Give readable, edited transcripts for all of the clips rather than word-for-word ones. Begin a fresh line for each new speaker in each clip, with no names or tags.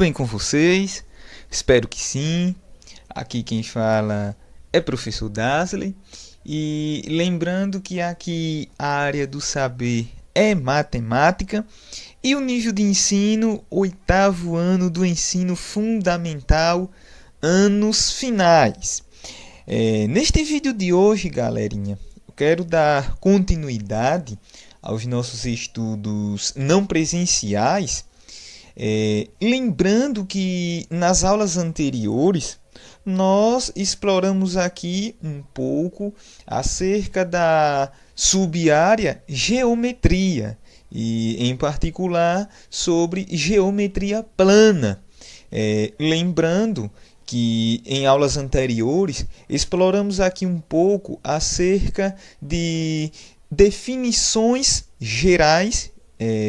bem com vocês? Espero que sim. Aqui quem fala é professor Dasley. E lembrando que aqui a área do saber é matemática e o nível de ensino, oitavo ano do ensino fundamental, anos finais. Neste vídeo de hoje, galerinha, eu quero dar continuidade aos nossos estudos não presenciais. Lembrando que nas aulas anteriores nós exploramos aqui um pouco acerca da sub-área geometria e, em particular, sobre geometria plana. Lembrando que em aulas anteriores exploramos aqui um pouco acerca de definições gerais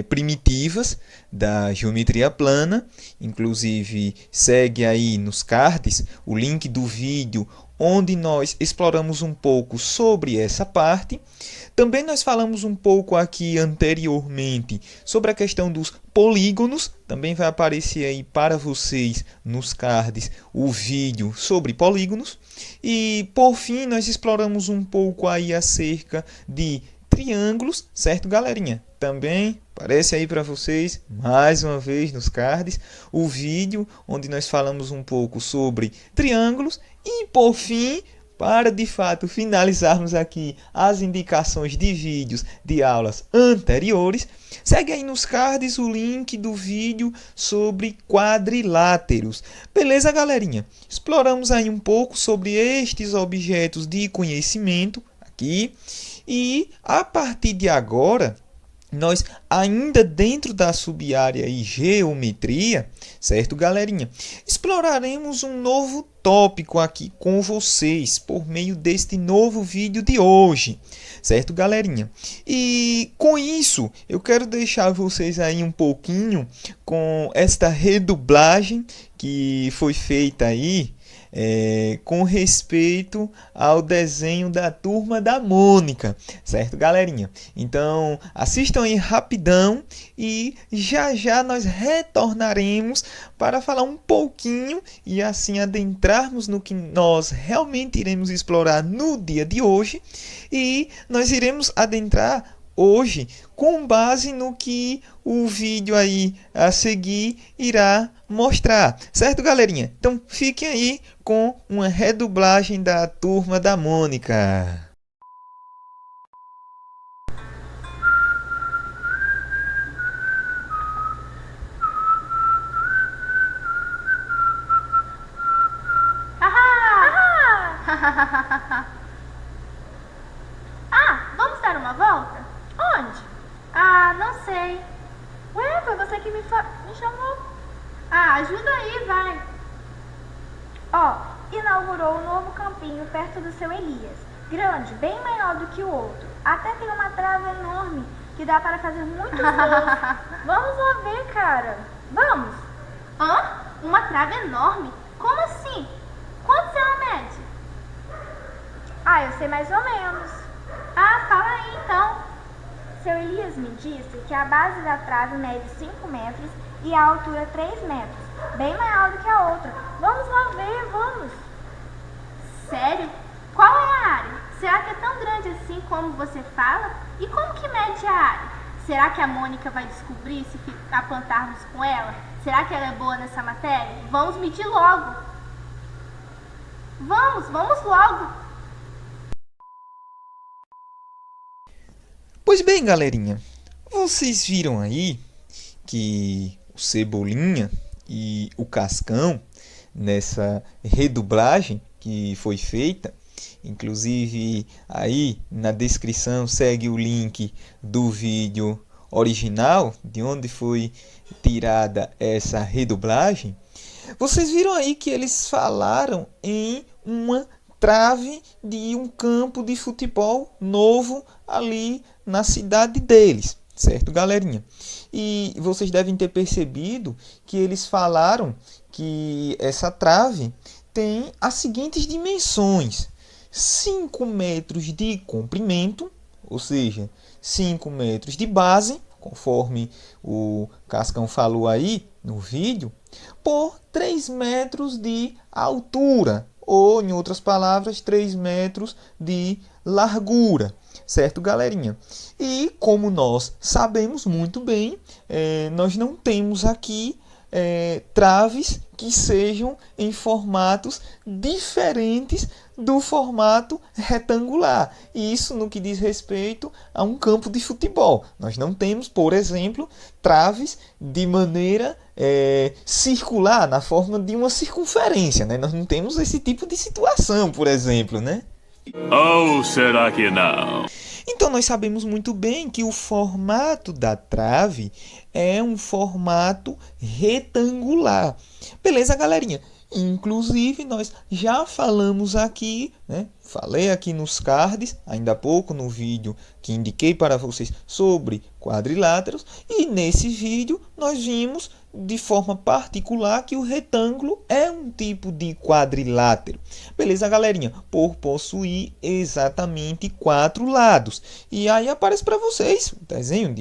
primitivas da geometria plana. Inclusive segue aí nos cards o link do vídeo onde nós exploramos um pouco sobre essa parte. Também nós falamos um pouco aqui anteriormente sobre a questão dos polígonos. Também vai aparecer aí para vocês nos cards o vídeo sobre polígonos. E por fim nós exploramos um pouco aí acerca de triângulos, certo, galerinha? Também aparece aí para vocês, mais uma vez nos cards, o vídeo onde nós falamos um pouco sobre triângulos. E por fim, para de fato finalizarmos aqui as indicações de vídeos de aulas anteriores, segue aí nos cards o link do vídeo sobre quadriláteros. Beleza, galerinha? Exploramos aí um pouco sobre estes objetos de conhecimento aqui. E a partir de agora, nós ainda dentro da sub-área e geometria, certo, galerinha? Exploraremos um novo tópico aqui com vocês por meio deste novo vídeo de hoje, certo, galerinha? E com isso, eu quero deixar vocês aí um pouquinho com esta redublagem que foi feita aí com respeito ao desenho da Turma da Mônica, certo, galerinha? Então, assistam aí rapidão e já já nós retornaremos para falar um pouquinho e assim adentrarmos no que nós realmente iremos explorar no dia de hoje. E nós iremos adentrar hoje com base no que o vídeo aí a seguir irá mostrar, certo, galerinha? Então fiquem aí com uma redublagem da Turma da Mônica.
Vamos dar uma volta? Onde? Não sei. Ué, foi você que me chamou. Ajuda aí, vai. Inaugurou um novo campinho perto do seu Elias. Grande, bem maior do que o outro. Até tem uma trave enorme que dá para fazer muitos gols. Vamos lá ver, cara. Vamos. Uma trave enorme? Como assim? Quanto ela mede? Eu sei mais ou menos. Fala aí então. Seu Elias me disse que a base da trave mede 5 metros e a altura 3 metros. Bem maior do que a outra. Vamos lá ver, vamos. Sério? Qual é a área? Será que é tão grande assim como você fala? E como que mede a área? Será que a Mônica vai descobrir se apontarmos com ela? Será que ela é boa nessa matéria? Vamos medir logo. Vamos logo.
Pois bem, galerinha, vocês viram aí que o Cebolinha e o Cascão, nessa redublagem que foi feita, inclusive aí na descrição segue o link do vídeo original, de onde foi tirada essa redublagem. Vocês viram aí que eles falaram em uma trave de um campo de futebol novo ali na cidade deles, certo, galerinha? E vocês devem ter percebido que eles falaram que essa trave tem as seguintes dimensões: 5 metros de comprimento, ou seja, 5 metros de base, conforme o Cascão falou aí no vídeo, por 3 metros de altura, ou, em outras palavras, 3 metros de largura. Certo, galerinha? E como nós sabemos muito bem, nós não temos aqui traves que sejam em formatos diferentes do formato retangular. E isso no que diz respeito a um campo de futebol. Nós não temos, por exemplo, traves de maneira circular, na forma de uma circunferência, né? Nós não temos esse tipo de situação, por exemplo, né?
Ou será que não?
Então, nós sabemos muito bem que o formato da trave é um formato retangular. Beleza, galerinha? Inclusive, nós já falamos aqui, né? Falei aqui nos cards, ainda há pouco no vídeo que indiquei para vocês sobre quadriláteros. E nesse vídeo, nós vimos de forma particular que o retângulo é um tipo de quadrilátero. Beleza, galerinha? Por possuir exatamente 4 lados. E aí aparece para vocês o desenho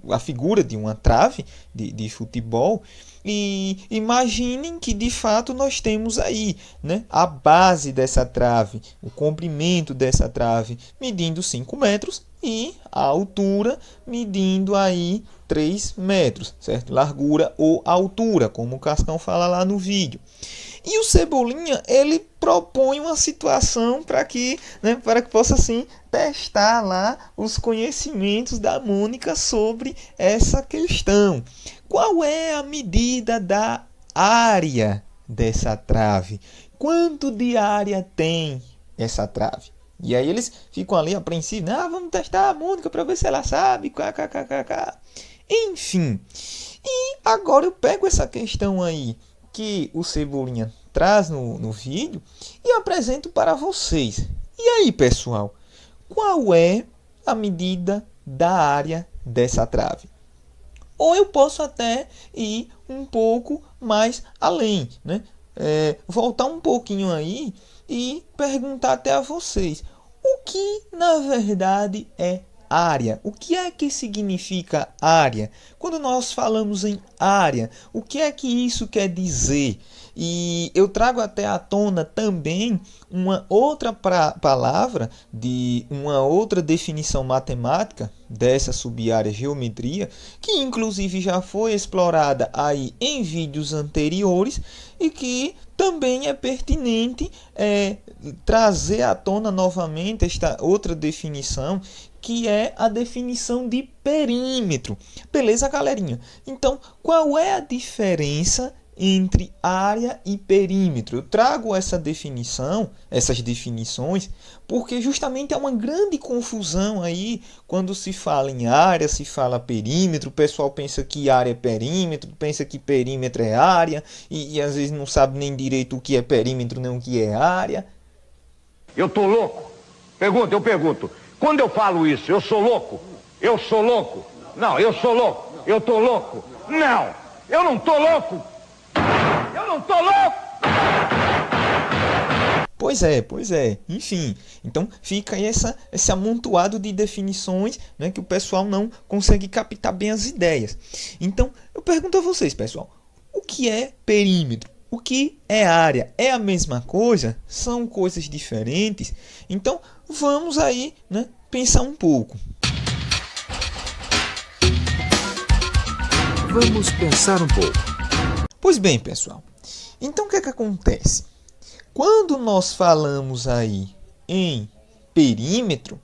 a figura de uma trave de futebol. E imaginem que de fato nós temos aí, né, a base dessa trave, o comprimento dessa trave medindo 5 metros e a altura medindo aí 3 metros, certo? Largura ou altura, como o Cascão fala lá no vídeo. E o Cebolinha, ele propõe uma situação para que possa assim testar lá os conhecimentos da Mônica sobre essa questão. Qual é a medida da área dessa trave? Quanto de área tem essa trave? E aí eles ficam ali apreensivos, vamos testar a Mônica para ver se ela sabe, kkkk. Enfim, e agora eu pego essa questão aí que o Cebolinha traz no vídeo e apresento para vocês. E aí, pessoal, qual é a medida da área dessa trave? Ou eu posso até ir um pouco mais além, né? Voltar um pouquinho aí e perguntar até a vocês, o que na verdade é área? O que é que significa área? Quando nós falamos em área, o que é que isso quer dizer? E eu trago até à tona também uma outra palavra de uma outra definição matemática dessa sub-área geometria, que inclusive já foi explorada aí em vídeos anteriores e que também é pertinente trazer à tona novamente esta outra definição, que é a definição de perímetro. Beleza, galerinha? Então, qual é a diferença entre área e perímetro? Eu trago essas definições, porque justamente há uma grande confusão aí quando se fala em área, se fala perímetro. O pessoal pensa que área é perímetro, pensa que perímetro é área, e às vezes não sabe nem direito o que é perímetro, nem o que é área.
Eu tô louco? Eu pergunto. Quando eu falo isso, eu sou louco? Eu sou louco? Não, eu sou louco. Eu tô louco? Não, eu não tô louco. Eu não tô louco!
Pois é. Enfim, então fica aí esse amontoado de definições, né, que o pessoal não consegue captar bem as ideias. Então, eu pergunto a vocês, pessoal, o que é perímetro? O que é área? É a mesma coisa? São coisas diferentes? Então, vamos aí, né, pensar um pouco.
Vamos pensar um pouco.
Pois bem, pessoal. Então, o que é que acontece? Quando nós falamos aí em perímetro,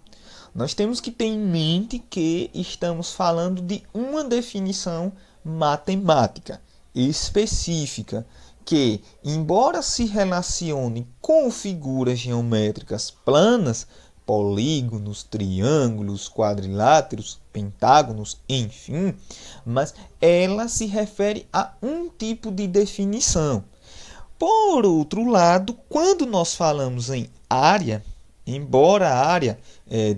nós temos que ter em mente que estamos falando de uma definição matemática específica, que, embora se relacione com figuras geométricas planas, polígonos, triângulos, quadriláteros, pentágonos, enfim, mas ela se refere a um tipo de definição. Por outro lado, quando nós falamos em área, embora a área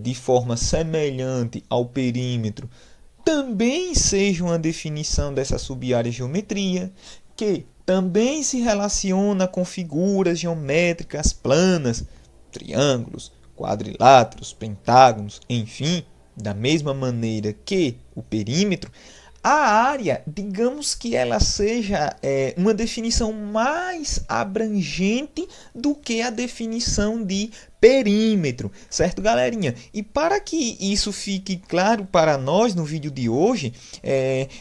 de forma semelhante ao perímetro também seja uma definição dessa sub-área geometria, que também se relaciona com figuras geométricas planas, triângulos, quadriláteros, pentágonos, enfim, da mesma maneira que o perímetro, A área, digamos que ela seja uma definição mais abrangente do que a definição de perímetro, certo, galerinha? E para que isso fique claro para nós no vídeo de hoje,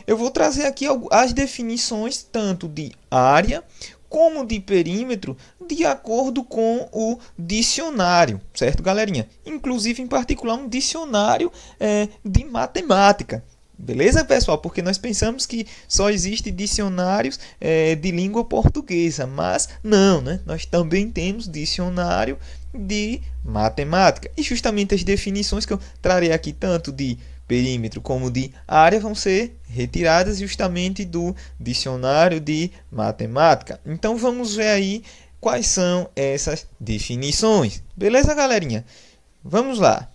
eu vou trazer aqui as definições tanto de área como de perímetro, de acordo com o dicionário, certo, galerinha? Inclusive, em particular, um dicionário de matemática. Beleza, pessoal? Porque nós pensamos que só existem dicionários de língua portuguesa, mas não, né? Nós também temos dicionário de matemática. E justamente as definições que eu trarei aqui, tanto de perímetro como de área, vão ser retiradas justamente do dicionário de matemática. Então vamos ver aí quais são essas definições. Beleza, galerinha? Vamos lá.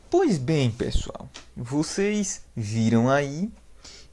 Pois bem, pessoal, vocês viram aí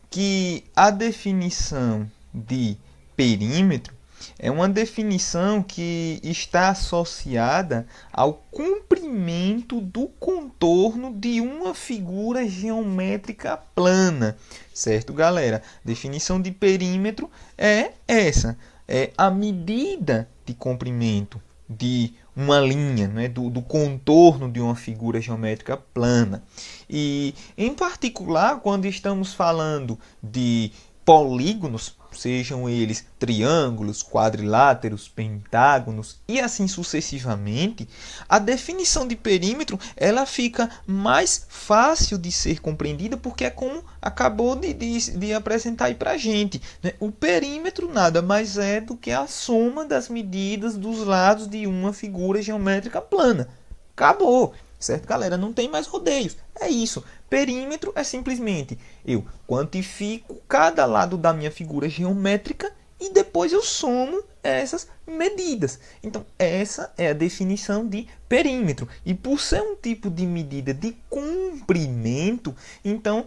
que a definição de perímetro é uma definição que está associada ao comprimento do contorno de uma figura geométrica plana, certo, galera? Definição de perímetro é essa, é a medida de comprimento de uma linha, né, do contorno de uma figura geométrica plana. E, em particular, quando estamos falando de polígonos, sejam eles triângulos, quadriláteros, pentágonos e assim sucessivamente, a definição de perímetro ela fica mais fácil de ser compreendida porque é como acabou de apresentar aí para a gente, né? O perímetro nada mais é do que a soma das medidas dos lados de uma figura geométrica plana. Acabou! Certo, galera? Não tem mais rodeios. É isso. Perímetro é simplesmente eu quantifico cada lado da minha figura geométrica e depois eu somo essas medidas. Então, essa é a definição de perímetro. E por ser um tipo de medida de comprimento, então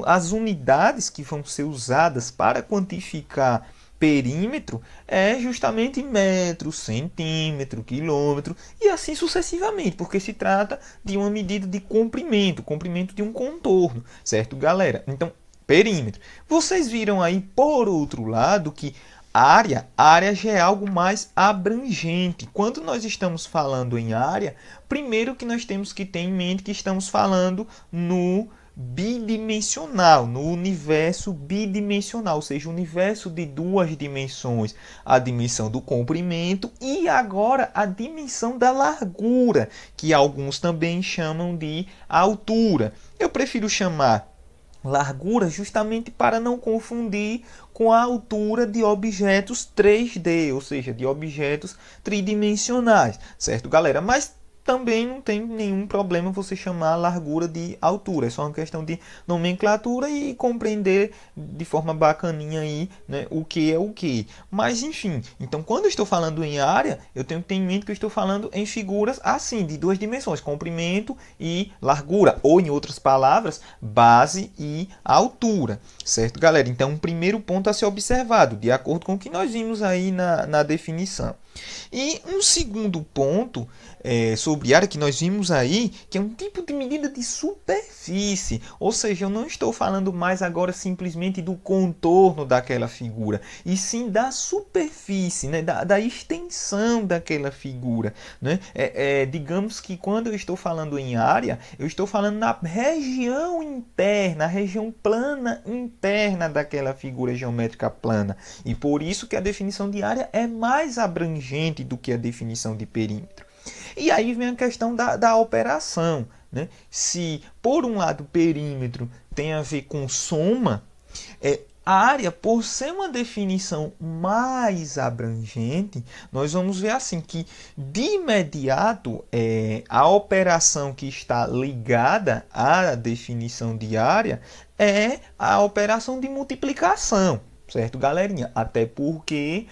as unidades que vão ser usadas para quantificar perímetro é justamente metro, centímetro, quilômetro e assim sucessivamente, porque se trata de uma medida de comprimento, comprimento de um contorno, certo, galera? Então, perímetro. Vocês viram aí, por outro lado, que área já é algo mais abrangente. Quando nós estamos falando em área, primeiro que nós temos que ter em mente que estamos falando no bidimensional, no universo bidimensional, ou seja, o universo de duas dimensões, a dimensão do comprimento e agora a dimensão da largura, que alguns também chamam de altura. Eu prefiro chamar largura justamente para não confundir com a altura de objetos 3D, ou seja, de objetos tridimensionais, certo, galera? Mas também não tem nenhum problema você chamar a largura de altura. É só uma questão de nomenclatura e compreender de forma bacaninha aí, né, o que é o que. Mas enfim, então quando eu estou falando em área, eu tenho que ter em mente que eu estou falando em figuras assim, de duas dimensões, comprimento e largura, ou em outras palavras, base e altura, certo, galera? Então, um primeiro ponto a ser observado, de acordo com o que nós vimos aí na definição. E um segundo ponto sobre área que nós vimos aí, que é um tipo de medida de superfície, ou seja, eu não estou falando mais agora simplesmente do contorno daquela figura, e sim da superfície, né? da extensão daquela figura. Né? Digamos que quando eu estou falando em área, eu estou falando na região interna, a região plana interna daquela figura geométrica plana, e por isso que a definição de área é mais abrangente do que a definição de perímetro. E aí vem a questão da operação. Né? Se, por um lado, perímetro tem a ver com soma, a área, por ser uma definição mais abrangente, nós vamos ver assim que, de imediato, a operação que está ligada à definição de área é a operação de multiplicação. Certo, galerinha? Até porque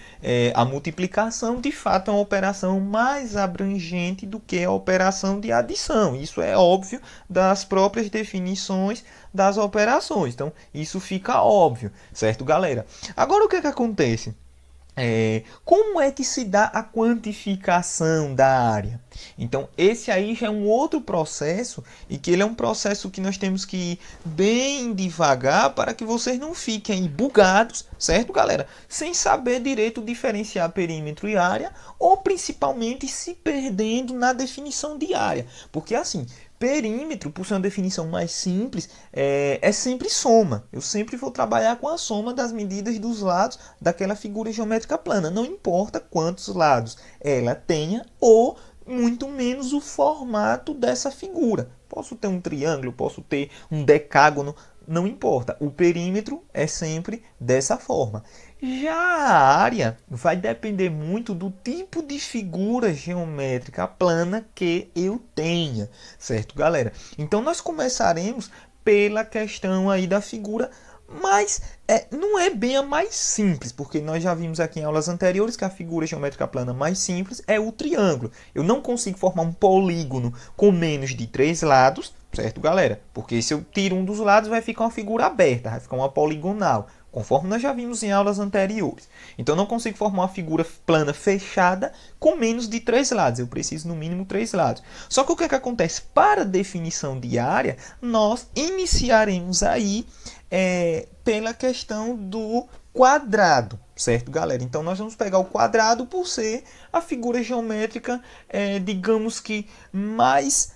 a multiplicação, de fato, é uma operação mais abrangente do que a operação de adição. Isso é óbvio das próprias definições das operações. Então, isso fica óbvio, certo, galera? Agora, o que acontece? Como é que se dá a quantificação da área? Então, esse aí já é um outro processo, e que ele é um processo que nós temos que ir bem devagar para que vocês não fiquem bugados, certo, galera? Sem saber direito diferenciar perímetro e área, ou principalmente se perdendo na definição de área. Porque assim, perímetro, por ser uma definição mais simples, é sempre soma. Eu sempre vou trabalhar com a soma das medidas dos lados daquela figura geométrica plana. Não importa quantos lados ela tenha ou muito menos o formato dessa figura. Posso ter um triângulo, posso ter um decágono, não importa. O perímetro é sempre dessa forma. Já a área vai depender muito do tipo de figura geométrica plana que eu tenha, certo, galera? Então nós começaremos pela questão aí da figura, mas não é bem a mais simples, porque nós já vimos aqui em aulas anteriores que a figura geométrica plana mais simples é o triângulo. Eu não consigo formar um polígono com menos de 3 lados, certo, galera? Porque se eu tiro um dos lados vai ficar uma figura aberta, vai ficar uma poligonal, conforme nós já vimos em aulas anteriores. Então, eu não consigo formar uma figura plana fechada com menos de 3 lados. Eu preciso, no mínimo, 3 lados. Só que o que acontece? Para a definição de área, nós iniciaremos aí pela questão do quadrado, certo, galera? Então, nós vamos pegar o quadrado por ser a figura geométrica, digamos que, mais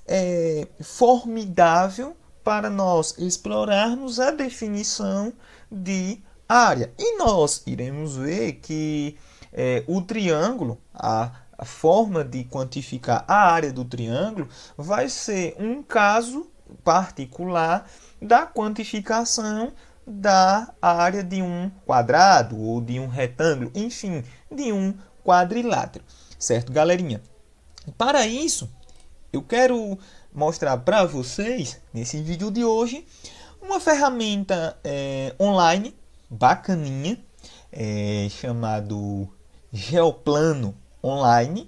formidável para nós explorarmos a definição de área. E nós iremos ver que o triângulo, a forma de quantificar a área do triângulo, vai ser um caso particular da quantificação da área de um quadrado ou de um retângulo, enfim, de um quadrilátero, certo, galerinha? Para isso, eu quero mostrar para vocês, nesse vídeo de hoje, uma ferramenta online bacaninha, chamado Geoplano Online.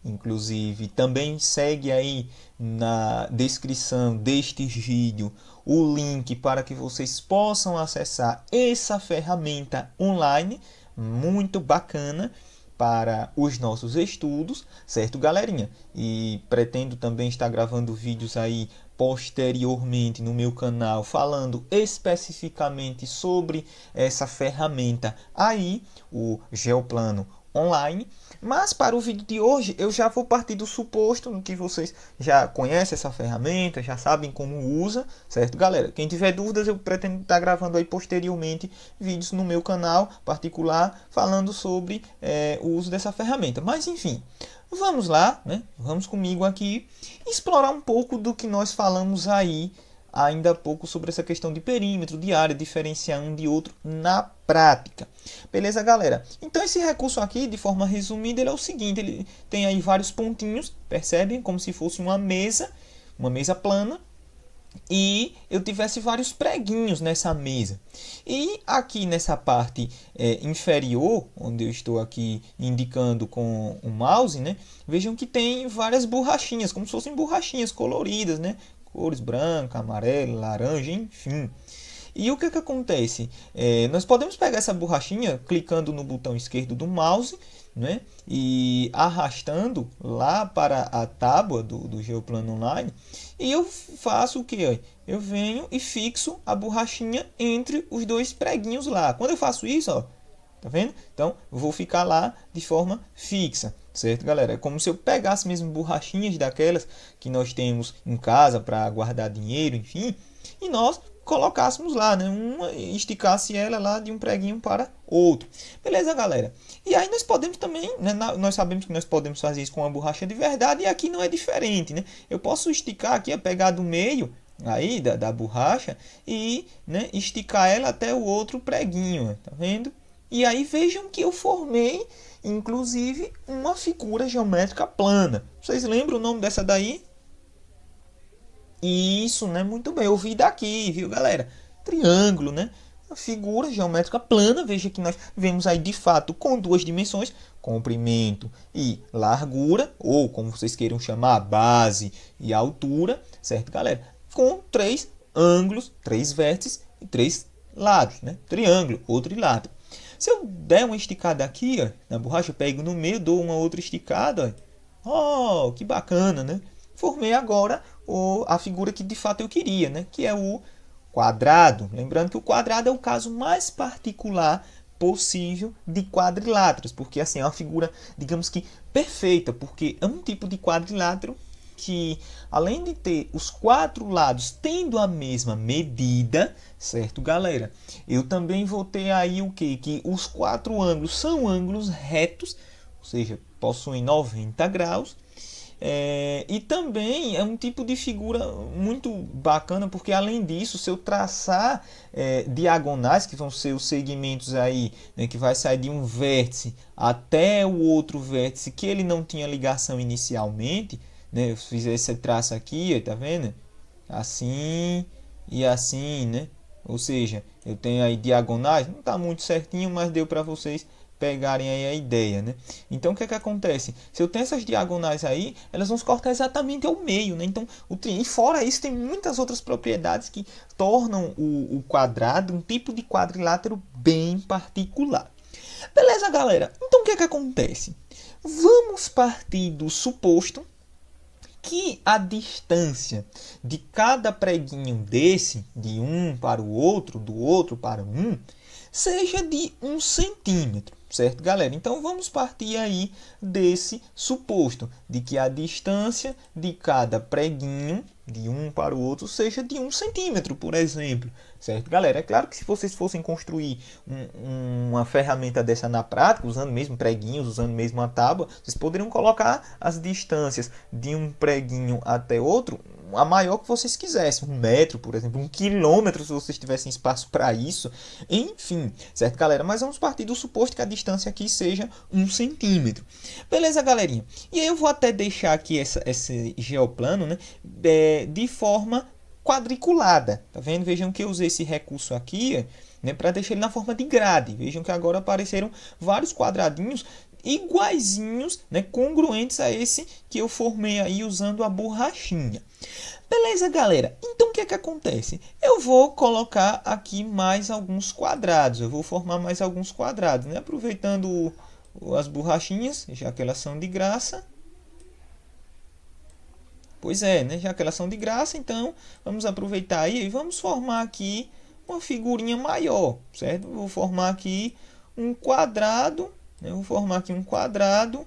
Inclusive, também segue aí na descrição deste vídeo o link para que vocês possam acessar essa ferramenta online, muito bacana para os nossos estudos, certo, galerinha? E pretendo também estar gravando vídeos aí posteriormente no meu canal falando especificamente sobre essa ferramenta aí, o Geoplano Online. Mas para o vídeo de hoje eu já vou partir do suposto que vocês já conhecem essa ferramenta, já sabem como usa, certo, galera? Quem tiver dúvidas, eu pretendo estar gravando aí posteriormente vídeos no meu canal particular falando sobre o uso dessa ferramenta. Mas enfim, vamos lá, né? Vamos comigo aqui explorar um pouco do que nós falamos aí ainda há pouco sobre essa questão de perímetro, de área, diferenciar um de outro na prática. Beleza, galera? Então esse recurso aqui, de forma resumida, ele é o seguinte: ele tem aí vários pontinhos, percebem? Como se fosse uma mesa plana, e eu tivesse vários preguinhos nessa mesa. E aqui nessa parte inferior, onde eu estou aqui indicando com o mouse, né? Vejam que tem várias borrachinhas, como se fossem borrachinhas coloridas, né? Cores branca, amarelo, laranja, enfim. E o que acontece? Nós podemos pegar essa borrachinha clicando no botão esquerdo do mouse, né? E arrastando lá para a tábua do Geoplano Online, e eu faço o que? Eu venho e fixo a borrachinha entre os dois preguinhos lá. Quando eu faço isso, ó, tá vendo? Então, eu vou ficar lá de forma fixa, certo, galera? É como se eu pegasse mesmo borrachinhas daquelas que nós temos em casa para guardar dinheiro, enfim, e nós colocássemos lá, né? Esticasse ela lá de um preguinho para outro. Beleza, galera? E aí nós podemos também, né? Nós sabemos que nós podemos fazer isso com uma borracha de verdade, e aqui não é diferente, né? Eu posso esticar aqui, pegar do meio aí da borracha e, né, esticar ela até o outro preguinho, tá vendo? E aí vejam que eu formei, inclusive, uma figura geométrica plana. Vocês lembram o nome dessa daí? Isso, né? Muito bem. Eu vi daqui, viu, galera? Triângulo, né? Uma figura geométrica plana. Veja que nós vemos aí, de fato, com duas dimensões, comprimento e largura, ou como vocês queiram chamar, base e altura, certo, galera? Com três ângulos, três vértices e três lados, né? Triângulo ou trilátero. Se eu der uma esticada aqui, ó, na borracha, eu pego no meio, dou uma outra esticada, ó. Oh, que bacana, né? Formei agora a figura que de fato eu queria, né? Que é o quadrado. Lembrando que o quadrado é o caso mais particular possível de quadriláteros, porque assim é uma figura, digamos que perfeita, porque é um tipo de quadrilátero que, além de ter os quatro lados tendo a mesma medida, certo, galera? Eu também vou ter aí o quê? Que os quatro ângulos são ângulos retos, ou seja, possuem 90 graus. E também é um tipo de figura muito bacana, porque além disso, se eu traçar diagonais, que vão ser os segmentos aí, né, que vai sair de um vértice até o outro vértice que ele não tinha ligação inicialmente, né, eu fiz esse traço aqui, tá vendo? Assim e assim, né? Ou seja, eu tenho aí diagonais, não está muito certinho, mas deu para vocês pegarem aí a ideia, né? Então, o que é que acontece? Se eu tenho essas diagonais aí, elas vão se cortar exatamente ao meio, né? Então, e fora isso, tem muitas outras propriedades que tornam o quadrado um tipo de quadrilátero bem particular. Beleza, galera? Então, o que é que acontece? Vamos partir do suposto que a distância de cada preguinho desse, de um para o outro, do outro para um, seja de 1 centímetro, certo, galera? Então vamos partir aí desse suposto, de que a distância de cada preguinho, de um para o outro, seja de 1 centímetro, por exemplo, certo, galera? É claro que se vocês fossem construir uma ferramenta dessa na prática, usando mesmo preguinhos, usando mesmo a tábua, vocês poderiam colocar as distâncias de um preguinho até outro a maior que vocês quisessem, 1 metro, por exemplo, 1 quilômetro, se vocês tivessem espaço para isso, enfim, certo, galera? Mas vamos partir do suposto que a distância aqui seja 1 centímetro. Beleza, galerinha? E aí eu vou até deixar aqui esse geoplano, né, de forma quadriculada, tá vendo? Vejam que eu usei esse recurso aqui, né, para deixar ele na forma de grade. Vejam que agora apareceram vários quadradinhos iguaizinhos, né, congruentes a esse que eu formei aí usando a borrachinha. Beleza, galera? Então o que é que acontece? Eu vou colocar aqui mais alguns quadrados. Eu vou formar mais alguns quadrados, né? Aproveitando as borrachinhas, já que elas são de graça. Pois é, né? Já que elas são de graça, então vamos aproveitar aí e vamos formar aqui uma figurinha maior, certo? Vou formar aqui um quadrado. Eu vou formar aqui um quadrado,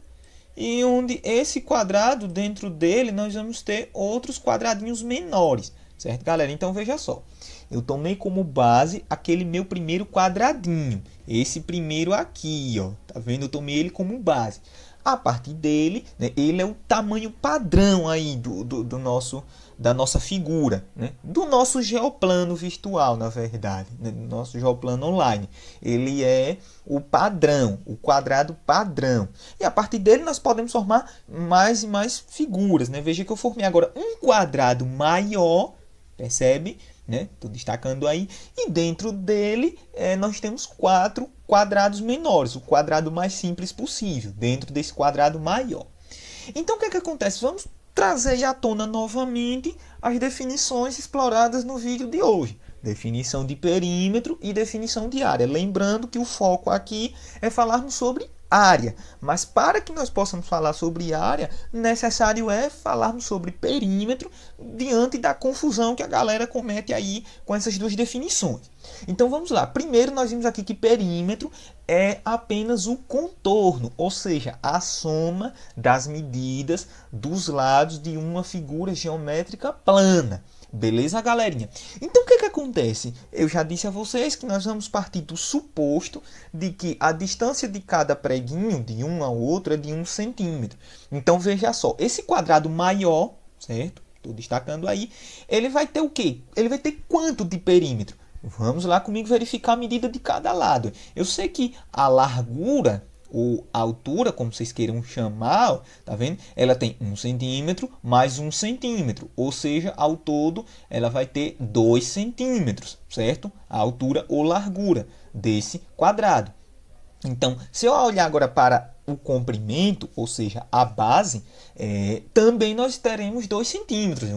e onde esse quadrado, dentro dele, nós vamos ter outros quadradinhos menores, certo, galera? Então, veja só. Eu tomei como base aquele meu primeiro quadradinho. Esse primeiro aqui, ó. Tá vendo? Eu tomei ele como base. A partir dele, né, ele é o tamanho padrão aí da nossa figura, né? Do nosso geoplano virtual, na verdade, né? Do nosso geoplano online. Ele é o padrão, o quadrado padrão. E a partir dele nós podemos formar mais e mais figuras, né? Veja que eu formei agora um quadrado maior, percebe? Né? Estou destacando aí. E dentro dele nós temos 4 quadrados menores, o quadrado mais simples possível, dentro desse quadrado maior. Então o que é que acontece? Vamos trazer à tona novamente as definições exploradas no vídeo de hoje. Definição de perímetro e definição de área. Lembrando que o foco aqui é falarmos sobre área. Mas para que nós possamos falar sobre área, necessário é falarmos sobre perímetro diante da confusão que a galera comete aí com essas duas definições. Então vamos lá. Primeiro nós vimos aqui que perímetro é apenas o contorno, ou seja, a soma das medidas dos lados de uma figura geométrica plana. Beleza, galerinha? Então, o que acontece? Eu já disse a vocês que nós vamos partir do suposto de que a distância de cada preguinho, de um ao outro, é de 1 centímetro. Então, veja só, esse quadrado maior, certo? Estou destacando aí, ele vai ter o quê? Ele vai ter quanto de perímetro? Vamos lá comigo verificar a medida de cada lado. Eu sei que a largura ou a altura, como vocês queiram chamar, tá vendo? Ela tem 1 centímetro mais 1 centímetro, ou seja, ao todo ela vai ter 2 centímetros, certo? A altura ou largura desse quadrado. Então, se eu olhar agora para o comprimento, ou seja, a base, também nós teremos 2 centímetros.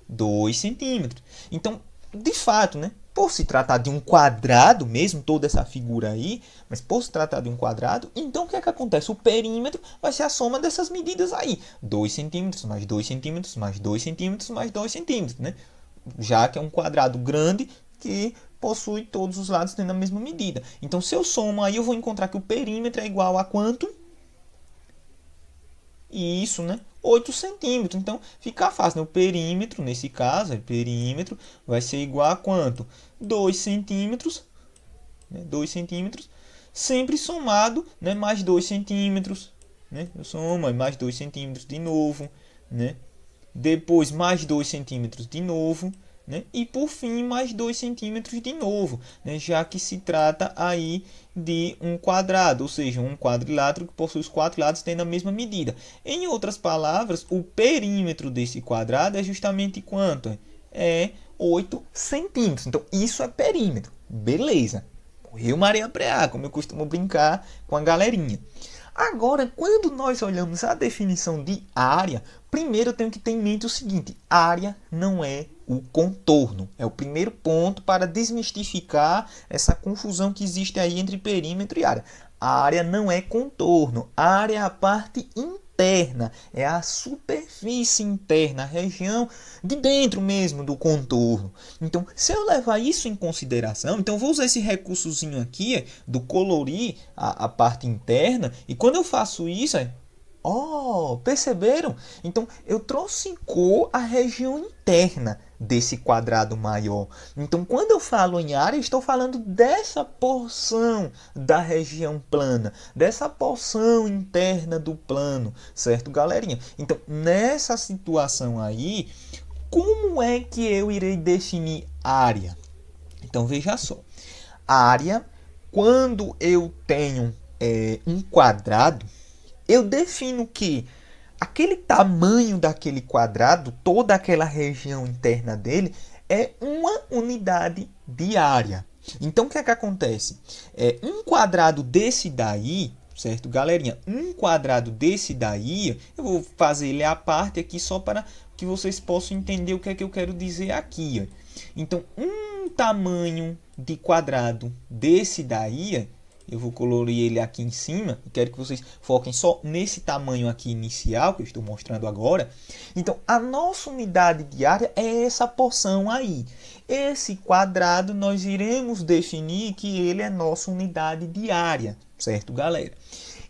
2 centímetros. Então, de fato, né? Por se tratar de um quadrado mesmo, toda essa figura aí, mas por se tratar de um quadrado, então o que acontece? O perímetro vai ser a soma dessas medidas aí. 2 centímetros mais 2 centímetros mais 2 centímetros mais 2 centímetros, né? Já que é um quadrado grande que possui todos os lados tendo a mesma medida. Então, se eu somo aí, eu vou encontrar que o perímetro é igual a quanto? Isso, né? 8 centímetros. Então, fica fácil, né? O perímetro, nesse caso, o perímetro vai ser igual a quanto? 2 centímetros, né? 2 centímetros, sempre somado, né? Mais 2 centímetros, né? Eu somo mais 2 centímetros de novo, né? Depois, mais 2 centímetros de novo, né? E por fim mais 2 centímetros de novo, né? Já que se trata aí de um quadrado, ou seja, um quadrilátero que possui os 4 lados tendo a mesma medida. Em outras palavras, o perímetro desse quadrado é justamente quanto? É 8 centímetros. Então, isso é perímetro. Beleza. Rio Maria Preá, como eu costumo brincar com a galerinha. Agora, quando nós olhamos a definição de área, primeiro eu tenho que ter em mente o seguinte: área não é o contorno. É o primeiro ponto para desmistificar essa confusão que existe aí entre perímetro e área. A área não é contorno. A área é a parte interna, é a superfície interna, a região de dentro mesmo do contorno. Então, se eu levar isso em consideração, então eu vou usar esse recursozinho aqui do colorir a parte interna, e quando eu faço isso, perceberam? Então, eu trouxe em cor a região interna desse quadrado maior. Então, quando eu falo em área, eu estou falando dessa porção da região plana, dessa porção interna do plano, certo, galerinha? Então, nessa situação aí, como é que eu irei definir área? Então, veja só. Área, quando eu tenho um quadrado, eu defino que aquele tamanho daquele quadrado, toda aquela região interna dele, é uma unidade de área. Então, o que acontece? Um quadrado desse daí, certo, galerinha? Um quadrado desse daí, eu vou fazer ele à parte aqui só para que vocês possam entender o que é que eu quero dizer aqui. Então, um tamanho de quadrado desse daí, eu vou colorir ele aqui em cima. Eu quero que vocês foquem só nesse tamanho aqui inicial que eu estou mostrando agora. Então, a nossa unidade de área é essa porção aí. Esse quadrado nós iremos definir que ele é nossa unidade de área, certo, galera?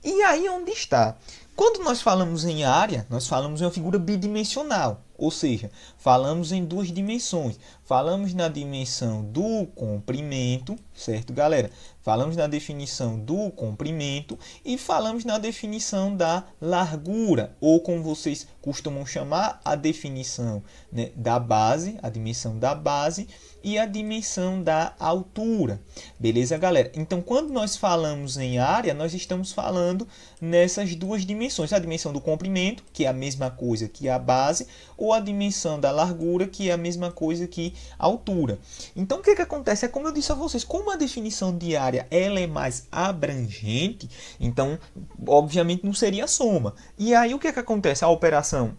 E aí onde está? Quando nós falamos em área, nós falamos em uma figura bidimensional, ou seja, falamos em duas dimensões. Falamos na dimensão do comprimento, certo, galera? Falamos na definição do comprimento e falamos na definição da largura, ou como vocês costumam chamar, a definição, né, da base, a dimensão da base e a dimensão da altura. Beleza, galera? Então, quando nós falamos em área, nós estamos falando nessas duas dimensões. A dimensão do comprimento, que é a mesma coisa que a base, ou a dimensão da largura, que é a mesma coisa que a altura. Então, o que acontece? É como eu disse a vocês, como a definição de área ela é mais abrangente, então, obviamente, não seria a soma. E aí, o que acontece? A operação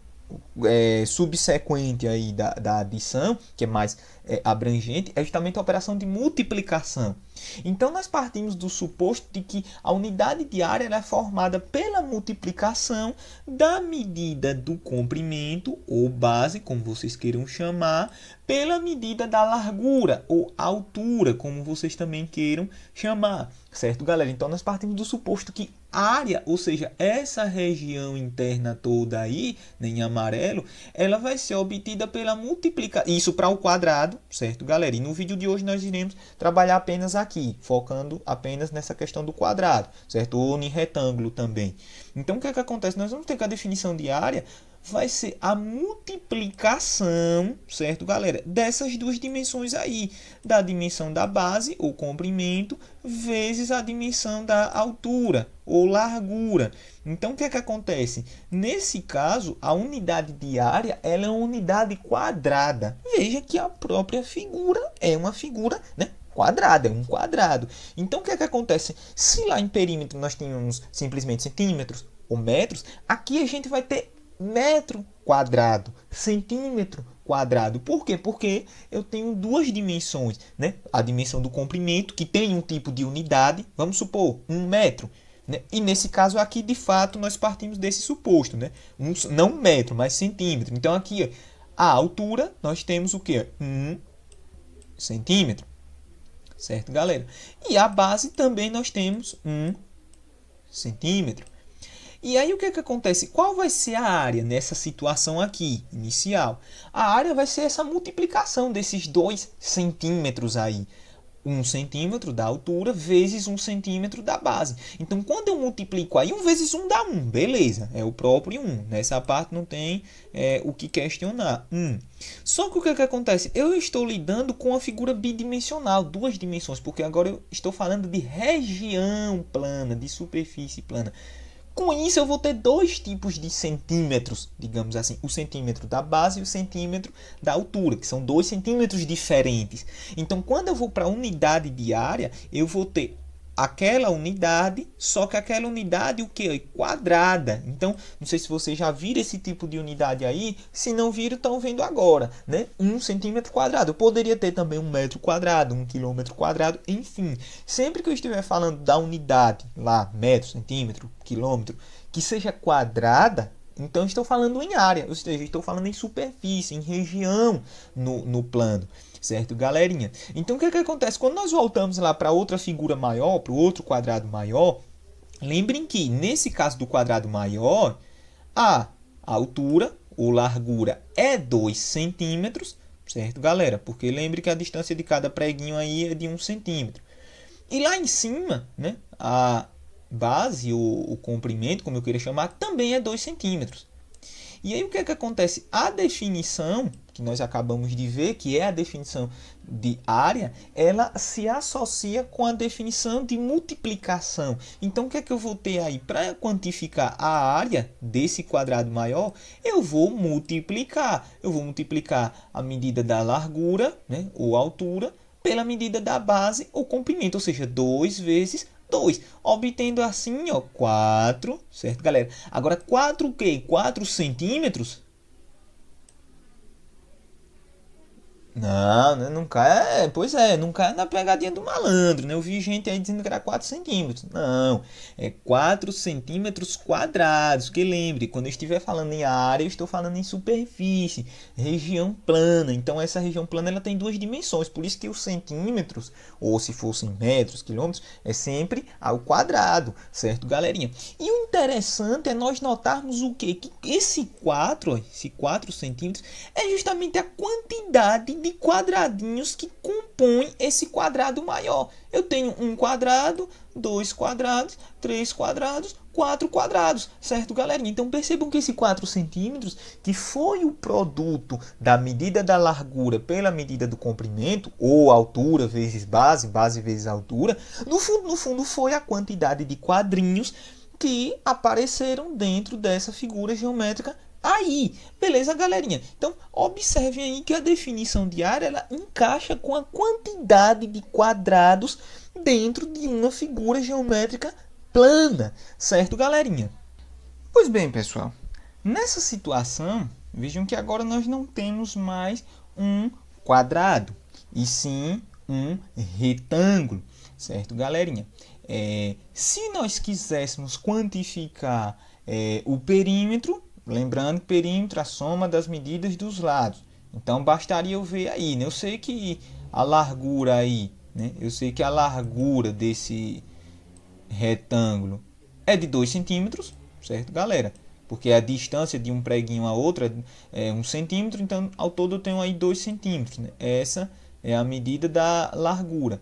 subsequente aí da adição, que é mais abrangente, é justamente a operação de multiplicação. Então, nós partimos do suposto de que a unidade de área ela é formada pela multiplicação da medida do comprimento, ou base, como vocês queiram chamar, pela medida da largura, ou altura, como vocês também queiram chamar. Certo, galera? Então, nós partimos do suposto que área, ou seja, essa região interna toda aí, em amarelo, ela vai ser obtida pela multiplicação. Isso para o quadrado, certo, galera? E no vídeo de hoje nós iremos trabalhar apenas aqui, focando apenas nessa questão do quadrado, certo? Ou em retângulo também. Então, o que é que acontece? Nós vamos ter que a definição de área vai ser a multiplicação, certo, galera? Dessas duas dimensões aí, da dimensão da base, ou comprimento, vezes a dimensão da altura, ou largura. Então, o que é que acontece? Nesse caso, a unidade de área ela é uma unidade quadrada. Veja que a própria figura é uma figura, né? Quadrada, é um quadrado. Então, o que é que acontece? Se lá em perímetro nós tínhamos simplesmente centímetros ou metros, aqui a gente vai ter metro quadrado, centímetro quadrado. Por quê? Porque eu tenho duas dimensões, né? A dimensão do comprimento, que tem um tipo de unidade, vamos supor, 1 metro. Né? E nesse caso aqui, de fato, nós partimos desse suposto, né? Não metro, mas centímetro. Então aqui, ó, a altura, nós temos o quê? 1 centímetro. Certo, galera? E a base também nós temos 1 centímetro. E aí o que é que acontece? Qual vai ser a área nessa situação aqui, inicial? A área vai ser essa multiplicação desses 2 centímetros aí. 1 centímetro da altura vezes 1 centímetro da base. Então, quando eu multiplico aí, 1 vezes 1 dá 1. Beleza, é o próprio 1. Nessa parte não tem o que questionar. 1. Só que o que é que acontece? Eu estou lidando com a figura bidimensional, duas dimensões, porque agora eu estou falando de região plana, de superfície plana. Com isso, eu vou ter dois tipos de centímetros, digamos assim, o centímetro da base e o centímetro da altura, que são 2 centímetros diferentes. Então, quando eu vou para a unidade de área, eu vou ter aquela unidade, só que aquela unidade o que? Quadrada. Então, não sei se vocês já viram esse tipo de unidade aí. Se não viram, estão vendo agora, né? 1 centímetro quadrado. Eu poderia ter também 1 metro quadrado, 1 quilômetro quadrado, enfim. Sempre que eu estiver falando da unidade, lá, metro, centímetro, quilômetro, que seja quadrada, então estou falando em área, ou seja, estou falando em superfície, em região no plano. Certo, galerinha? Então, o que é que acontece? Quando nós voltamos lá para outra figura maior, para o outro quadrado maior, lembrem que, nesse caso do quadrado maior, a altura ou largura é 2 centímetros, certo, galera? Porque lembre que a distância de cada preguinho aí é de 1 centímetro. E lá em cima, né, a base, o comprimento, como eu queria chamar, também é 2 centímetros. E aí o que é que acontece? A definição que nós acabamos de ver, que é a definição de área, ela se associa com a definição de multiplicação. Então o que é que eu vou ter aí? Para quantificar a área desse quadrado maior, eu vou multiplicar. Eu vou multiplicar a medida da largura, né, ou altura, pela medida da base ou comprimento, ou seja, 2 vezes 2, obtendo assim, ó, 4, certo, galera? Agora, 4 o quê? 4 centímetros? Não, né? Não cai. Pois é, não cai na pegadinha do malandro, né? Eu vi gente aí dizendo que era 4 centímetros. Não, é 4 centímetros quadrados. Que lembre, quando eu estiver falando em área, eu estou falando em superfície, região plana. Então, essa região plana ela tem duas dimensões. Por isso que os centímetros, ou se fossem metros, quilômetros, é sempre ao quadrado, certo, galerinha? E o interessante é nós notarmos o quê? Que esse 4 centímetros, é justamente a quantidade de quadradinhos que compõem esse quadrado maior. Eu tenho um quadrado, 2 quadrados, 3 quadrados, 4 quadrados, certo, galerinha? Então percebam que esse 4 centímetros, que foi o produto da medida da largura pela medida do comprimento, ou altura vezes base, base vezes altura, no fundo foi a quantidade de quadrinhos que apareceram dentro dessa figura geométrica aí, beleza, galerinha? Então, observem aí que a definição de área ela encaixa com a quantidade de quadrados dentro de uma figura geométrica plana, certo, galerinha? Pois bem, pessoal, nessa situação, vejam que agora nós não temos mais um quadrado, e sim um retângulo. certo, galerinha? Se nós quiséssemos quantificar o perímetro, lembrando que perímetro é a soma das medidas dos lados. Então, bastaria eu ver aí, né? Eu sei que a largura aí, né? Eu sei que a largura desse retângulo é de 2 centímetros, certo, galera? Porque a distância de um preguinho a outro é 1 centímetro, então ao todo eu tenho aí 2 centímetros, né? Essa é a medida da largura.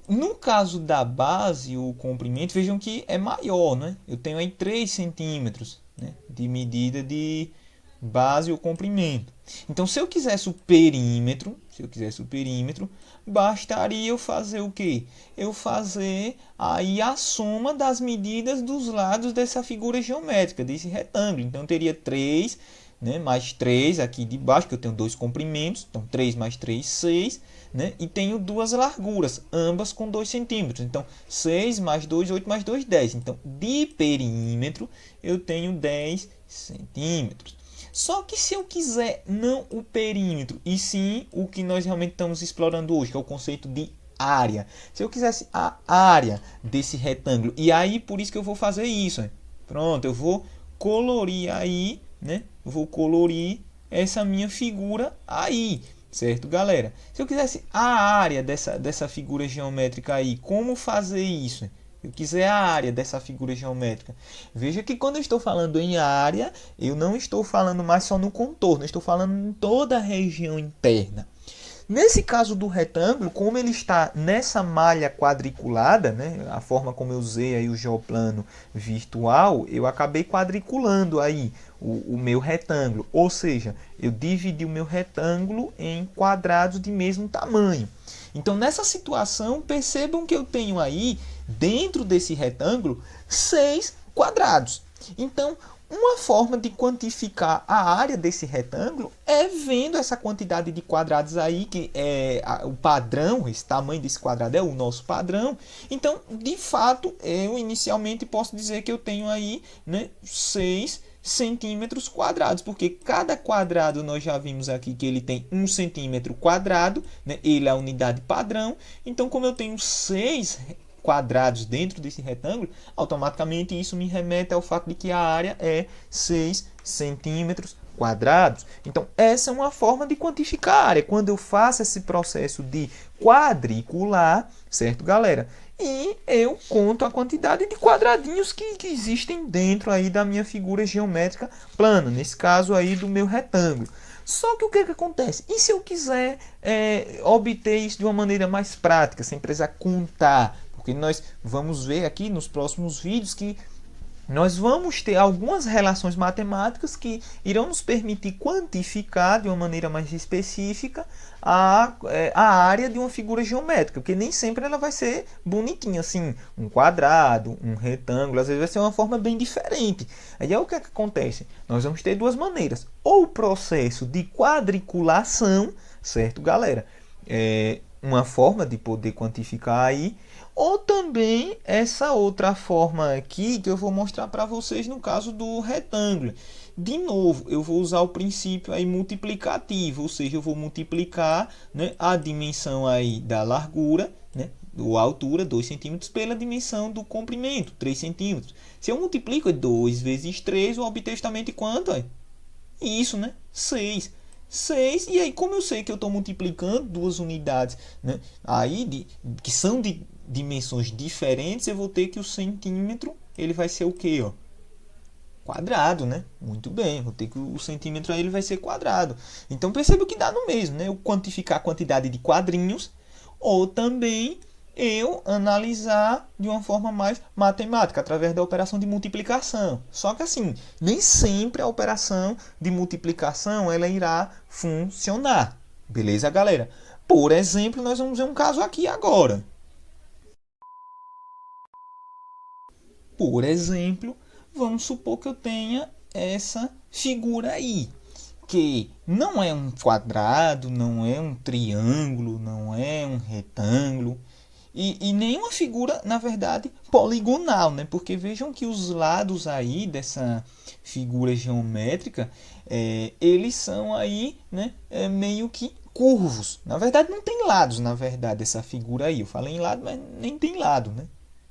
No caso da base, o comprimento, vejam que é maior, né? Eu tenho aí 3 centímetros, né, de medida de base ou comprimento. Então, se eu quisesse o perímetro, bastaria eu fazer o quê? Eu fazer aí a soma das medidas dos lados dessa figura geométrica, desse retângulo. Então, eu teria 3, né, mais 3 aqui de baixo, que eu tenho 2 comprimentos. Então, 3 mais 3, 6. Né? E tenho 2 larguras, ambas com 2 centímetros. Então, 6 mais 2, 8 mais 2, 10. Então, de perímetro, eu tenho 10 centímetros. Só que se eu quiser não o perímetro, e sim o que nós realmente estamos explorando hoje, que é o conceito de área. Se eu quisesse a área desse retângulo, e aí por isso que eu vou fazer isso. Né? Pronto, eu vou colorir aí, né? Vou colorir essa minha figura aí. Certo, galera? Se eu quisesse a área dessa figura geométrica aí, como fazer isso? Eu quiser a área dessa figura geométrica. Veja que quando eu estou falando em área, eu não estou falando mais só no contorno, eu estou falando em toda a região interna. Nesse caso do retângulo, como ele está nessa malha quadriculada, né, a forma como eu usei aí o geoplano virtual, eu acabei quadriculando aí o meu retângulo. Ou seja, eu dividi o meu retângulo em quadrados de mesmo tamanho. Então, nessa situação, percebam que eu tenho aí, dentro desse retângulo, 6 quadrados. Então, uma forma de quantificar a área desse retângulo é vendo essa quantidade de quadrados aí, que é o padrão, esse tamanho desse quadrado é o nosso padrão. Então, de fato, eu inicialmente posso dizer que eu tenho aí, né, 6 centímetros quadrados, porque cada quadrado nós já vimos aqui que ele tem 1 centímetro quadrado, né, ele é a unidade padrão. Então, como eu tenho 6 quadrados dentro desse retângulo, automaticamente isso me remete ao fato de que a área é 6 centímetros quadrados. Então, essa é uma forma de quantificar a área, quando eu faço esse processo de quadricular, certo, galera? E eu conto a quantidade de quadradinhos que existem dentro aí da minha figura geométrica plana, nesse caso aí do meu retângulo. Só que o que acontece? E se eu quiser obter isso de uma maneira mais prática, sem precisar contar? Porque nós vamos ver aqui nos próximos vídeos que nós vamos ter algumas relações matemáticas que irão nos permitir quantificar de uma maneira mais específica a área de uma figura geométrica, porque nem sempre ela vai ser bonitinha, assim, um quadrado, um retângulo, às vezes vai ser uma forma bem diferente. Aí é o que acontece? Nós vamos ter duas maneiras, ou o processo de quadriculação, certo, galera? Uma forma de poder quantificar aí, ou também essa outra forma aqui que eu vou mostrar para vocês no caso do retângulo. De novo, eu vou usar o princípio aí multiplicativo, ou seja, eu vou multiplicar, né, a dimensão aí da largura, né, ou altura, 2 centímetros, pela dimensão do comprimento, 3 centímetros. Se eu multiplico 2 vezes 3, eu obtenho justamente quanto? Isso, né? 6. 6, e aí como eu sei que eu estou multiplicando duas unidades, né, aí que são de dimensões diferentes, eu vou ter que o centímetro ele vai ser o quê? Ó? Quadrado, né? Muito bem, vou ter que o centímetro aí ele vai ser quadrado. Então perceba que dá no mesmo, né? Eu quantificar a quantidade de quadrinhos, ou também eu analisar de uma forma mais matemática, através da operação de multiplicação. Só que assim, nem sempre a operação de multiplicação ela irá funcionar. Beleza, galera? Por exemplo, nós vamos ver um caso aqui agora. Por exemplo, vamos supor que eu tenha essa figura aí, que não é um quadrado, não é um triângulo, não é um retângulo, e nenhuma figura, na verdade, poligonal, né? Porque vejam que os lados aí dessa figura geométrica, eles são aí, né, meio que curvos. Na verdade, não tem lados, na verdade, essa figura aí. Eu falei em lado, mas nem tem lado, né?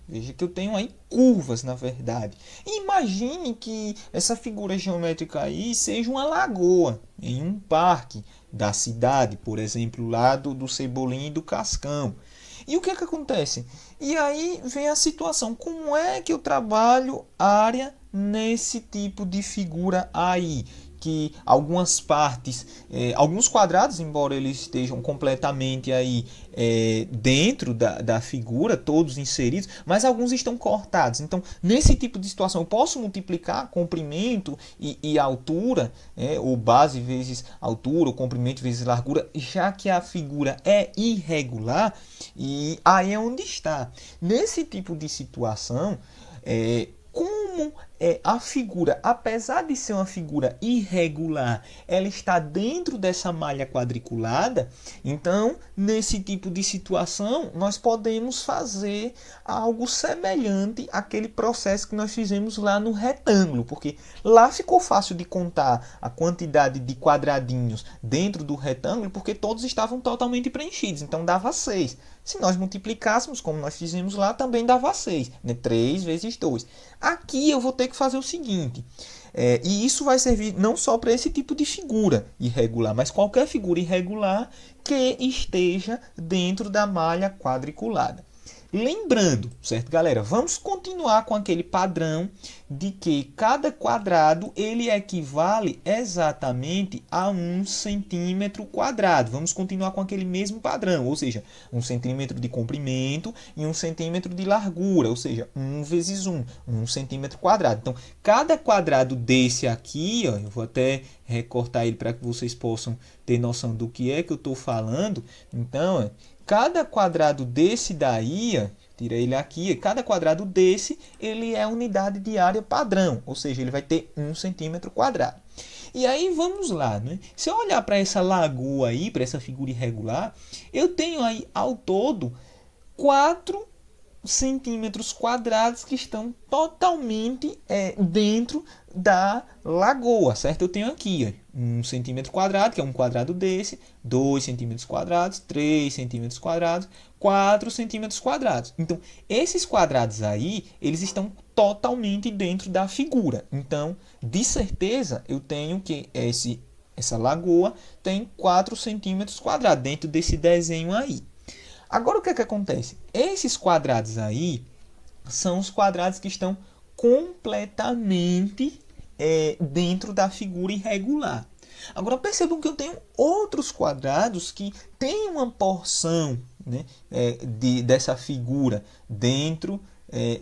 Veja que eu tenho aí curvas, na verdade. Imagine que essa figura geométrica aí seja uma lagoa em um parque da cidade, por exemplo, lá do Cebolinha e do Cascão. E o que acontece? E aí vem a situação. Como é que eu trabalho área nesse tipo de figura aí? Que algumas partes, alguns quadrados, embora eles estejam completamente aí dentro da figura, todos inseridos, mas alguns estão cortados. Então, nesse tipo de situação, eu posso multiplicar comprimento e altura, ou base vezes altura, ou comprimento vezes largura, já que a figura é irregular, e aí é onde está. Nesse tipo de situação, como a figura, apesar de ser uma figura irregular, ela está dentro dessa malha quadriculada, então, nesse tipo de situação, nós podemos fazer algo semelhante àquele processo que nós fizemos lá no retângulo, porque lá ficou fácil de contar a quantidade de quadradinhos dentro do retângulo, porque todos estavam totalmente preenchidos, então dava 6. Se nós multiplicássemos, como nós fizemos lá, também dava 6, né? 3 vezes 2. Aqui eu vou ter que fazer o seguinte, e isso vai servir não só para esse tipo de figura irregular, mas qualquer figura irregular que esteja dentro da malha quadriculada. Lembrando, certo, galera? Vamos continuar com aquele padrão de que cada quadrado ele equivale exatamente a 1 centímetro quadrado. Vamos continuar com aquele mesmo padrão, ou seja, 1 centímetro de comprimento e 1 centímetro de largura, ou seja, 1 vezes 1 centímetro quadrado. Então, cada quadrado desse aqui, ó, eu vou até recortar ele para que vocês possam ter noção do que é que eu estou falando. Então, cada quadrado desse daí, ó, tira ele aqui, cada quadrado desse, ele é unidade de área padrão, ou seja, ele vai ter 1 centímetro quadrado. E aí vamos lá, né? Se eu olhar para essa lagoa aí, para essa figura irregular, eu tenho aí ao todo 4 centímetros quadrados que estão totalmente dentro da lagoa, certo? Eu tenho aqui 1 centímetro quadrado, que é um quadrado desse, 2 centímetros quadrados, 3 centímetros quadrados, 4 centímetros quadrados. Então, esses quadrados aí, eles estão totalmente dentro da figura. Então, de certeza, eu tenho que essa lagoa tem 4 centímetros quadrados dentro desse desenho aí. Agora, o que acontece? Esses quadrados aí são os quadrados que estão completamente dentro da figura irregular. Agora, percebam que eu tenho outros quadrados que têm uma porção, né, dessa figura dentro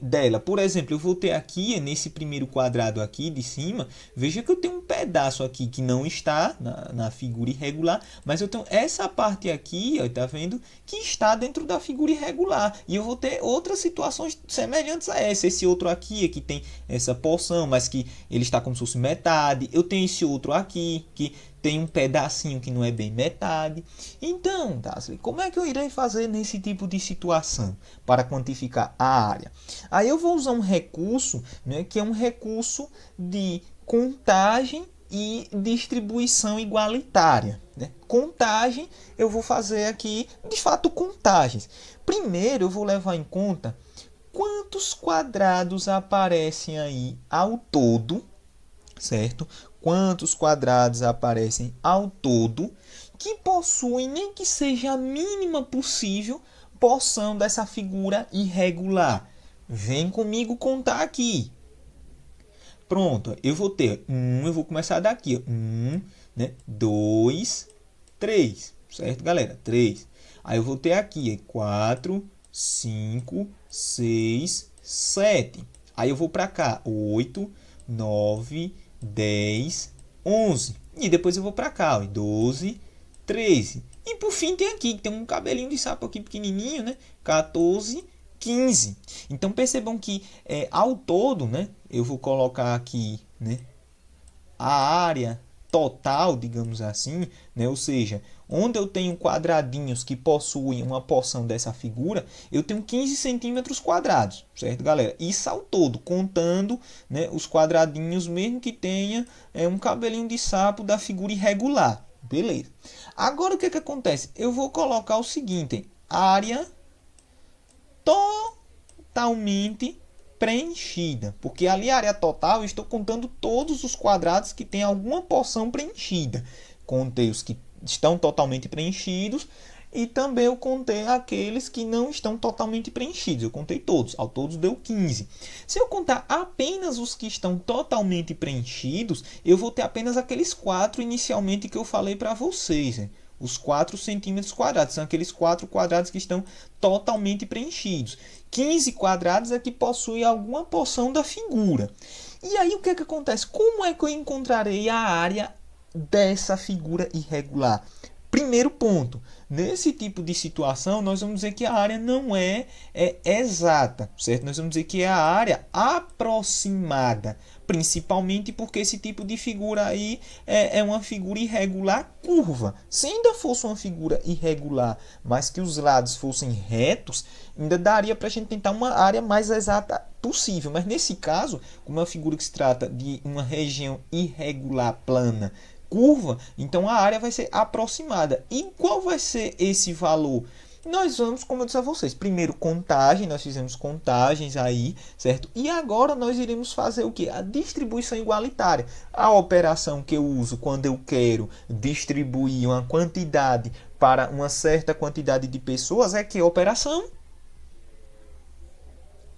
dela. Por exemplo, eu vou ter aqui, nesse primeiro quadrado aqui de cima, veja que eu tenho um pedaço aqui que não está na figura irregular, mas eu tenho essa parte aqui, ó, tá vendo, que está dentro da figura irregular. E eu vou ter outras situações semelhantes a essa. Esse outro aqui que tem essa porção, mas que ele está como se fosse metade. Eu tenho esse outro aqui que tem um pedacinho que não é bem metade. Então, Dasley, como é que eu irei fazer nesse tipo de situação para quantificar a área? Aí eu vou usar um recurso, né, que é um recurso de contagem e distribuição igualitária, né? Contagem, eu vou fazer aqui, de fato, contagens. Primeiro, eu vou levar em conta quantos quadrados aparecem aí ao todo, certo? Quantos quadrados aparecem ao todo que possuem, nem que seja a mínima possível, porção dessa figura irregular. Vem comigo contar aqui. Pronto, eu vou ter eu vou começar daqui. 1, né? 2, 3, certo, galera? 3. Aí eu vou ter aqui 4, 5, 6, 7. Aí eu vou para cá, 8, 9, 10, 11. E depois eu vou para cá, 12, 13. E por fim tem aqui, que tem um cabelinho de sapo aqui pequenininho, né? 14, 15. Então percebam que ao todo, né? Eu vou colocar aqui, né? A área total, digamos assim, né? Ou seja, onde eu tenho quadradinhos que possuem uma porção dessa figura, eu tenho 15 centímetros quadrados, certo, galera? Isso ao todo, contando, né, os quadradinhos, mesmo que tenha um cabelinho de sapo da figura irregular. Beleza. Agora o que acontece? Eu vou colocar o seguinte, área totalmente preenchida, porque ali a área total eu estou contando todos os quadrados que tem alguma porção preenchida. Contei os que estão totalmente preenchidos e também eu contei aqueles que não estão totalmente preenchidos. Eu contei todos, ao todo deu 15. Se eu contar apenas os que estão totalmente preenchidos, eu vou ter apenas aqueles 4 inicialmente que eu falei para vocês, né? Os 4 centímetros quadrados, são aqueles 4 quadrados que estão totalmente preenchidos. 15 quadrados é que possui alguma porção da figura. E aí o que acontece? Como é que eu encontrarei a área dessa figura irregular? Primeiro ponto, nesse tipo de situação, nós vamos dizer que a área não é exata, certo? Nós vamos dizer que é a área aproximada, principalmente porque esse tipo de figura aí é uma figura irregular curva. Se ainda fosse uma figura irregular, mas que os lados fossem retos, ainda daria para a gente tentar uma área mais exata possível. Mas nesse caso, como é uma figura que se trata de uma região irregular plana, curva, então a área vai ser aproximada. E qual vai ser esse valor? Nós vamos, como eu disse a vocês, primeiro contagem, nós fizemos contagens aí, certo? E agora nós iremos fazer o que? A distribuição igualitária. A operação que eu uso quando eu quero distribuir uma quantidade para uma certa quantidade de pessoas é que a operação?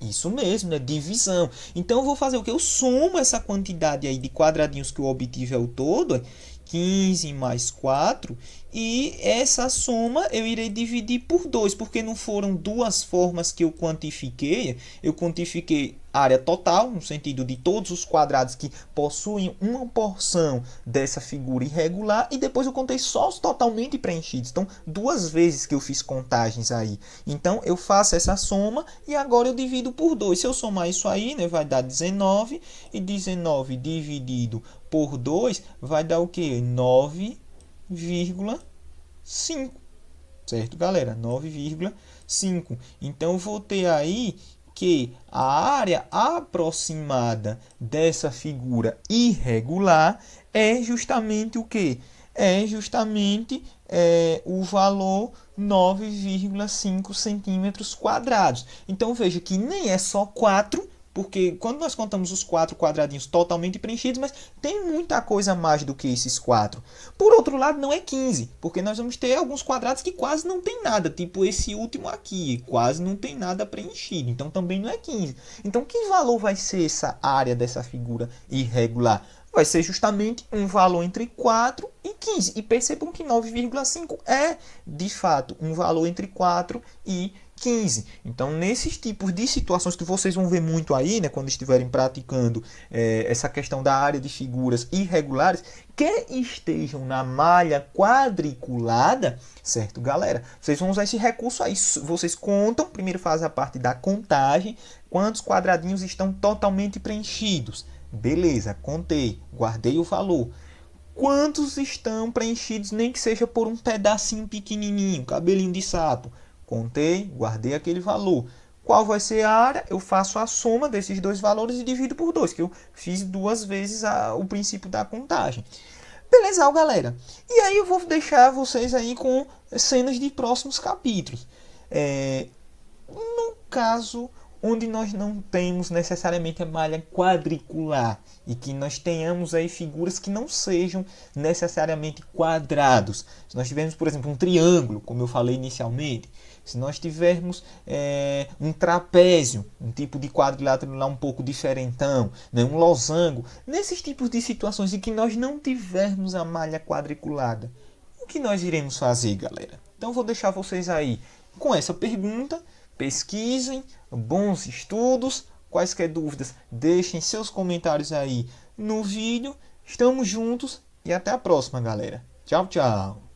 Isso mesmo, né? Divisão. Então eu vou fazer o que? Eu somo essa quantidade aí de quadradinhos que eu obtive ao todo, 15 mais 4, e essa soma eu irei dividir por 2, porque não foram duas formas que eu quantifiquei. Eu quantifiquei área total, no sentido de todos os quadrados que possuem uma porção dessa figura irregular, e depois eu contei só os totalmente preenchidos. Então, duas vezes que eu fiz contagens aí. Então, eu faço essa soma e agora eu divido por 2. Se eu somar isso aí, né, vai dar 19, e 19 dividido por 2 vai dar o quê? 9,5. Certo, galera? 9,5. Então, eu vou ter aí que a área aproximada dessa figura irregular é justamente o que? É justamente o valor 9,5 centímetros quadrados. Então, veja que nem é só 4, porque quando nós contamos os 4 quadradinhos totalmente preenchidos, mas tem muita coisa mais do que esses 4. Por outro lado, não é 15, porque nós vamos ter alguns quadrados que quase não tem nada, tipo esse último aqui, quase não tem nada preenchido, então também não é 15. Então, que valor vai ser essa área dessa figura irregular? Vai ser justamente um valor entre 4 e 15. E percebam que 9,5 é, de fato, um valor entre 4 e 15. Então, nesses tipos de situações que vocês vão ver muito aí, né, quando estiverem praticando essa questão da área de figuras irregulares, que estejam na malha quadriculada, certo, galera? Vocês vão usar esse recurso aí. Vocês contam, primeiro fazem a parte da contagem, quantos quadradinhos estão totalmente preenchidos. Beleza, contei, guardei o valor. Quantos estão preenchidos, nem que seja por um pedacinho pequenininho, cabelinho de sapo? Contei, guardei aquele valor. Qual vai ser a área? Eu faço a soma desses dois valores e divido por 2, que eu fiz duas vezes o princípio da contagem. Beleza, galera? E aí eu vou deixar vocês aí com cenas de próximos capítulos. No caso onde nós não temos necessariamente a malha quadricular e que nós tenhamos aí figuras que não sejam necessariamente quadrados. Se nós tivermos, por exemplo, um triângulo, como eu falei inicialmente, se nós tivermos um trapézio, um tipo de quadrilátero lá um pouco diferentão, né, um losango, nesses tipos de situações em que nós não tivermos a malha quadriculada, o que nós iremos fazer, galera? Então vou deixar vocês aí com essa pergunta. Pesquisem, bons estudos. Quaisquer dúvidas, deixem seus comentários aí no vídeo. Estamos juntos e até a próxima, galera. Tchau, tchau.